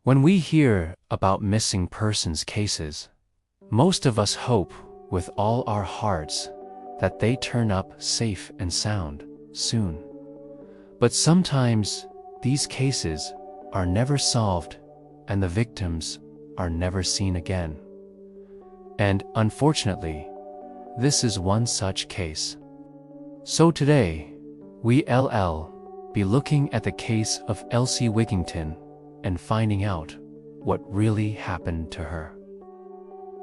When we hear about missing persons cases, most of us hope with all our hearts that they turn up safe and sound soon. But sometimes these cases are never solved and the victims are never seen again. And unfortunately, this is one such case. So today, we'll be looking at the case of Elsie Wiggington and finding out what really happened to her.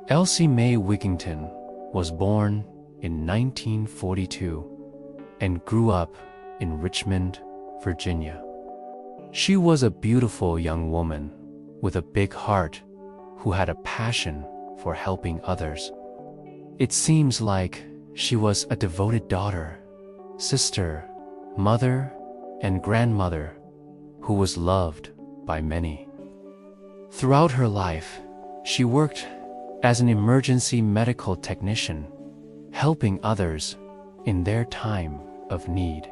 Elsie Mae Wiggington was born in 1942 and grew up in Richmond, Virginia. She was a beautiful young woman with a big heart who had a passion for helping others. It seems like she was a devoted daughter, sister, mother, and grandmother who was loved by many. Throughout her life, she worked as an emergency medical technician, helping others in their time of need.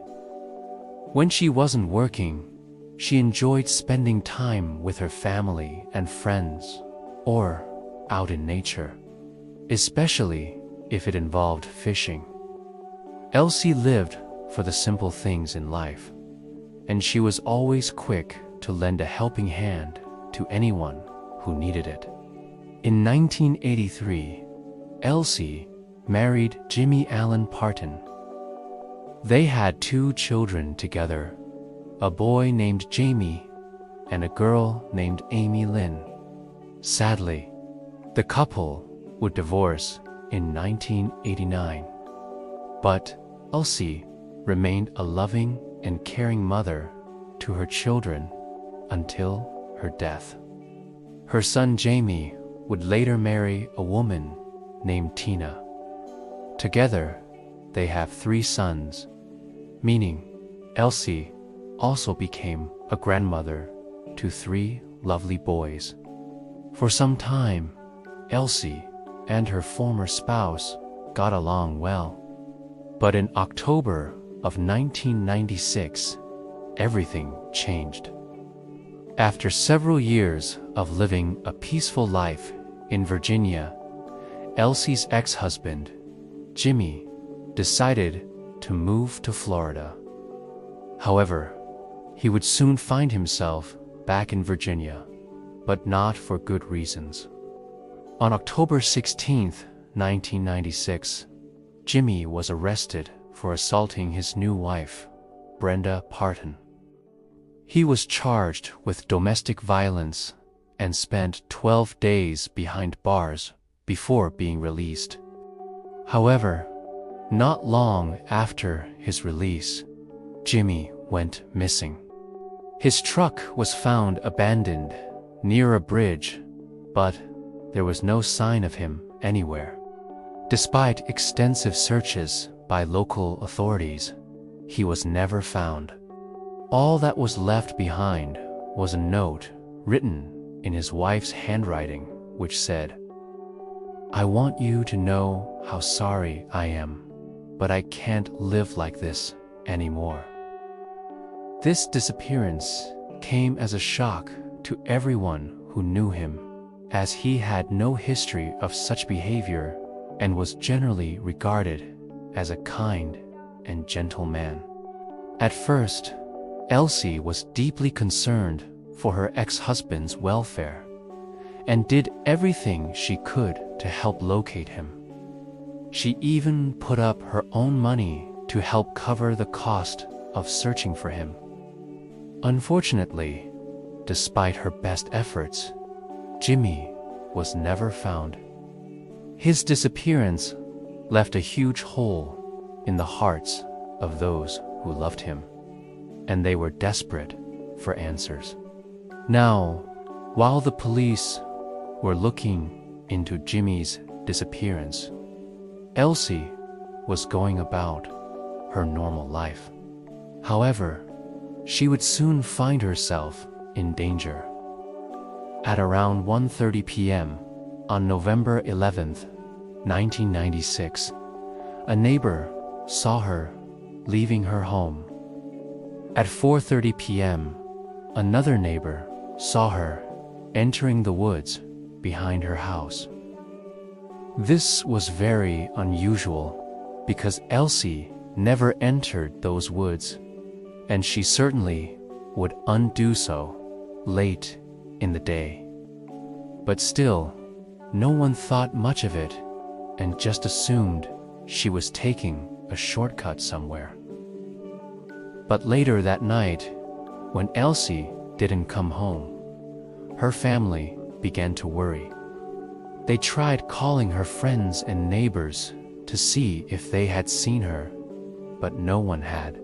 When she wasn't working, she enjoyed spending time with her family and friends or out in nature, especially if it involved fishing. Elsie lived for the simple things in life, and she was always quick to lend a helping hand to anyone who needed it. In 1983, Elsie married Jimmy Allen Parton. They had 2 children together, a boy named Jamie and a girl named Amy Lynn. Sadly, the couple would divorce in 1989, but Elsie remained a loving and caring mother to her children until her death. Her son Jamie would later marry a woman named Tina. Together, they have 3 sons, meaning Elsie also became a grandmother to 3 lovely boys. For some time, Elsie and her former spouse got along well. But in October of 1996, everything changed. After several years of living a peaceful life in Virginia, Elsie's ex-husband, Jimmy, decided to move to Florida. However, he would soon find himself back in Virginia, but not for good reasons. On October 16, 1996, Jimmy was arrested for assaulting his new wife, Brenda Parton. He was charged with domestic violence and spent 12 days behind bars before being released. However, not long after his release, Jimmy went missing. His truck was found abandoned near a bridge, but there was no sign of him anywhere. Despite extensive searches by local authorities, he was never found. All that was left behind was a note written in his wife's handwriting, which said, "I want you to know how sorry I am, but I can't live like this anymore." This disappearance came as a shock to everyone who knew him, as he had no history of such behavior and was generally regarded as a kind and gentle man. At first, Elsie was deeply concerned for her ex-husband's welfare and did everything she could to help locate him. She even put up her own money to help cover the cost of searching for him. Unfortunately, despite her best efforts, Jimmy was never found. His disappearance left a huge hole in the hearts of those who loved him, and they were desperate for answers. Now, while the police were looking into Jimmy's disappearance, Elsie was going about her normal life. However, she would soon find herself in danger. At around 1:30 p.m. on November 11, 1996, a neighbor saw her leaving her home. At 4:30 p.m., another neighbor saw her entering the woods behind her house. This was very unusual because Elsie never entered those woods, and she certainly would undo so late in the day. But still, no one thought much of it and just assumed she was taking a shortcut somewhere. But later that night, when Elsie didn't come home, her family began to worry. They tried calling her friends and neighbors to see if they had seen her, but no one had.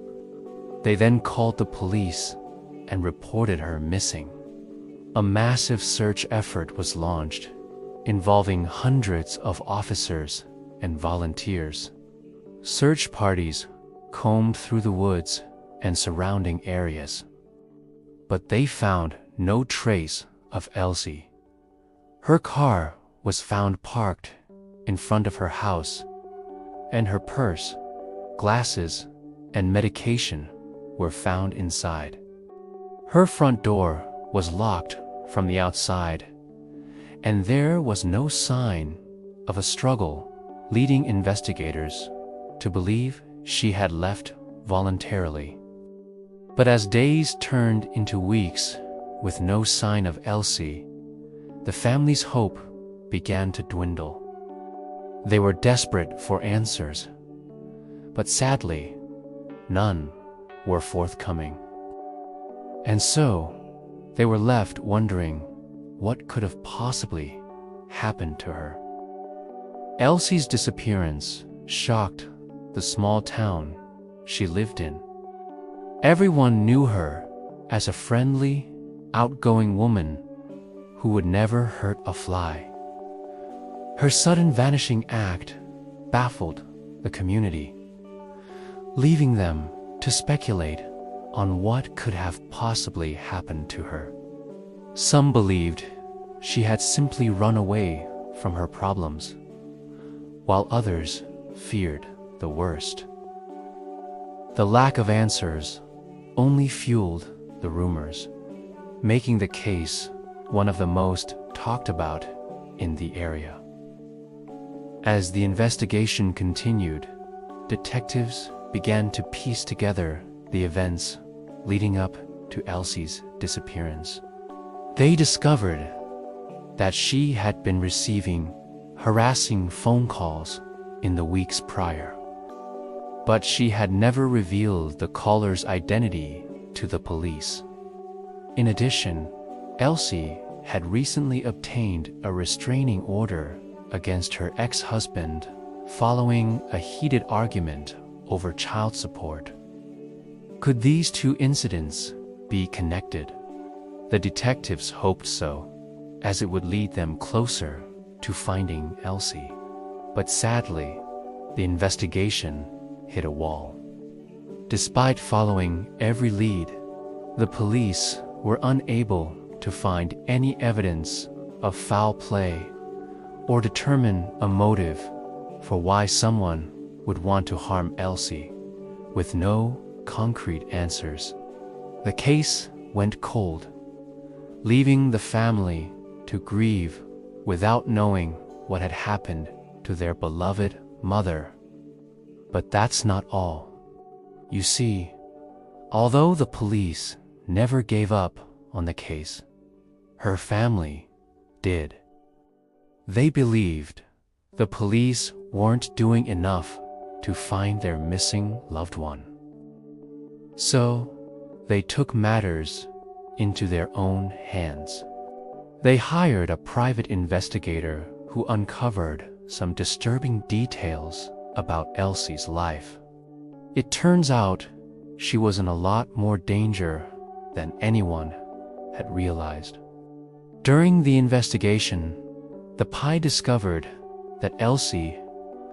They then called the police and reported her missing. A massive search effort was launched, involving hundreds of officers and volunteers. Search parties combed through the woods and surrounding areas, but they found no trace of Elsie. Her car was found parked in front of her house, and her purse, glasses, and medication were found inside. Her front door was locked from the outside, and there was no sign of a struggle, leading investigators to believe she had left voluntarily. But as days turned into weeks with no sign of Elsie, the family's hope began to dwindle. They were desperate for answers, but sadly, none were forthcoming. And so, they were left wondering what could have possibly happened to her. Elsie's disappearance shocked the small town she lived in. Everyone knew her as a friendly, outgoing woman who would never hurt a fly. Her sudden vanishing act baffled the community, leaving them to speculate on what could have possibly happened to her. Some believed she had simply run away from her problems, while others feared the worst. The lack of answers only fueled the rumors, making the case one of the most talked about in the area. As the investigation continued, detectives began to piece together the events leading up to Elsie's disappearance. They discovered that she had been receiving harassing phone calls in the weeks prior, but she had never revealed the caller's identity to the police. In addition, Elsie had recently obtained a restraining order against her ex-husband following a heated argument over child support. Could these two incidents be connected? The detectives hoped so, as it would lead them closer to finding Elsie. But sadly, the investigation hit a wall. Despite following every lead, the police were unable to find any evidence of foul play or determine a motive for why someone would want to harm Elsie. With no concrete answers, the case went cold, leaving the family to grieve without knowing what had happened to their beloved mother. But that's not all. You see, although the police never gave up on the case, her family did. They believed the police weren't doing enough to find their missing loved one. So, they took matters into their own hands. They hired a private investigator who uncovered some disturbing details about Elsie's life. It turns out she was in a lot more danger than anyone had realized. During the investigation, the PI discovered that Elsie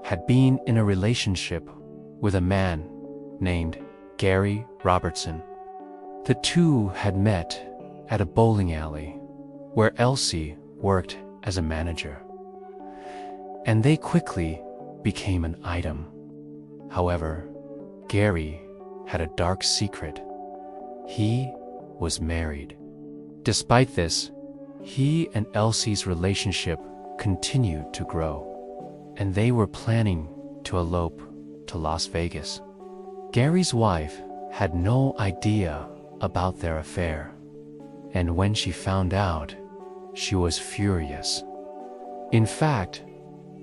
had been in a relationship with a man named Gary Robertson. The two had met at a bowling alley where Elsie worked as a manager, and they quickly became an item. However, Gary had a dark secret. He was married. Despite this, he and Elsie's relationship continued to grow, and they were planning to elope to Las Vegas. Gary's wife had no idea about their affair, and when she found out, she was furious. In fact,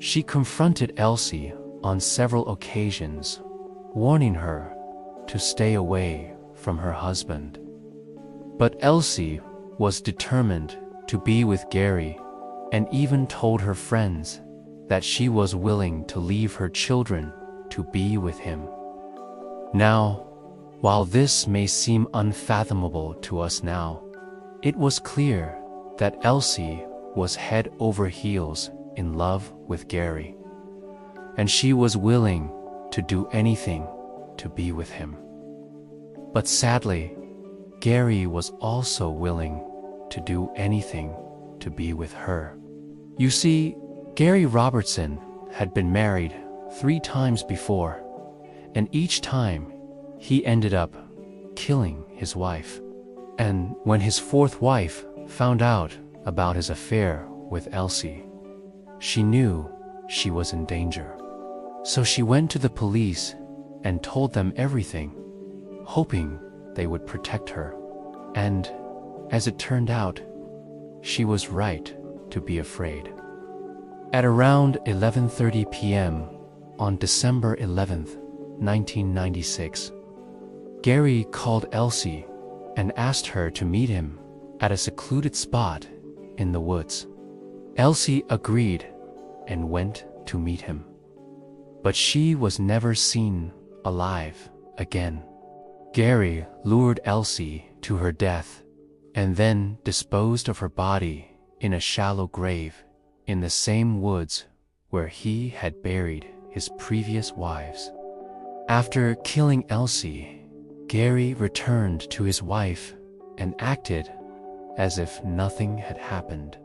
she confronted Elsie on several occasions, warning her to stay away from her husband. But Elsie was determined to be with Gary, and even told her friends that she was willing to leave her children to be with him. Now, while this may seem unfathomable to us now, it was clear that Elsie was head over heels in love with Gary, and she was willing to do anything to be with him. But sadly, Gary was also willing to do anything to be with her. You see, Gary Robertson had been married 3 times before, and each time he ended up killing his wife. And when his 4th wife found out about his affair with Elsie, she knew she was in danger. So she went to the police and told them everything, hoping they would protect her. And as it turned out, she was right to be afraid. At around 11:30 p.m. on December 11th, 1996, Gary called Elsie and asked her to meet him at a secluded spot in the woods. Elsie agreed and went to meet him. But she was never seen alive again. Gary lured Elsie to her death and then disposed of her body in a shallow grave in the same woods where he had buried his previous wives. After killing Elsie, Gary returned to his wife and acted as if nothing had happened.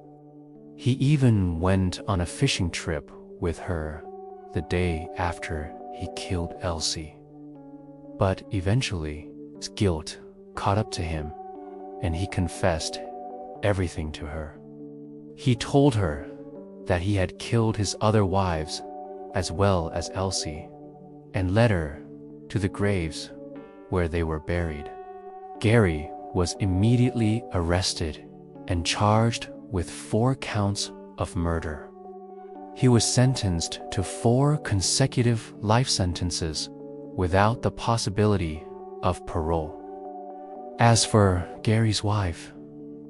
He even went on a fishing trip with her the day after he killed Elsie. But eventually, his guilt caught up to him, and he confessed everything to her. He told her that he had killed his other wives as well as Elsie, and led her to the graves where they were buried. Gary was immediately arrested and charged with 4 counts of murder. He was sentenced to 4 consecutive life sentences without the possibility of parole. As for Gary's wife,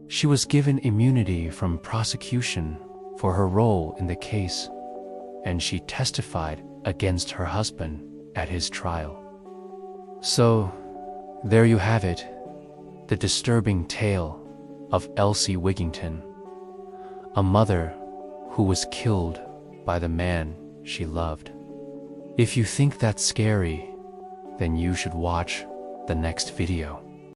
she was given immunity from prosecution for her role in the case, and she testified against her husband at his trial. So, there you have it, the disturbing tale of Elsie Wiggington, a mother who was killed by the man she loved. If you think that's scary, then you should watch the next video.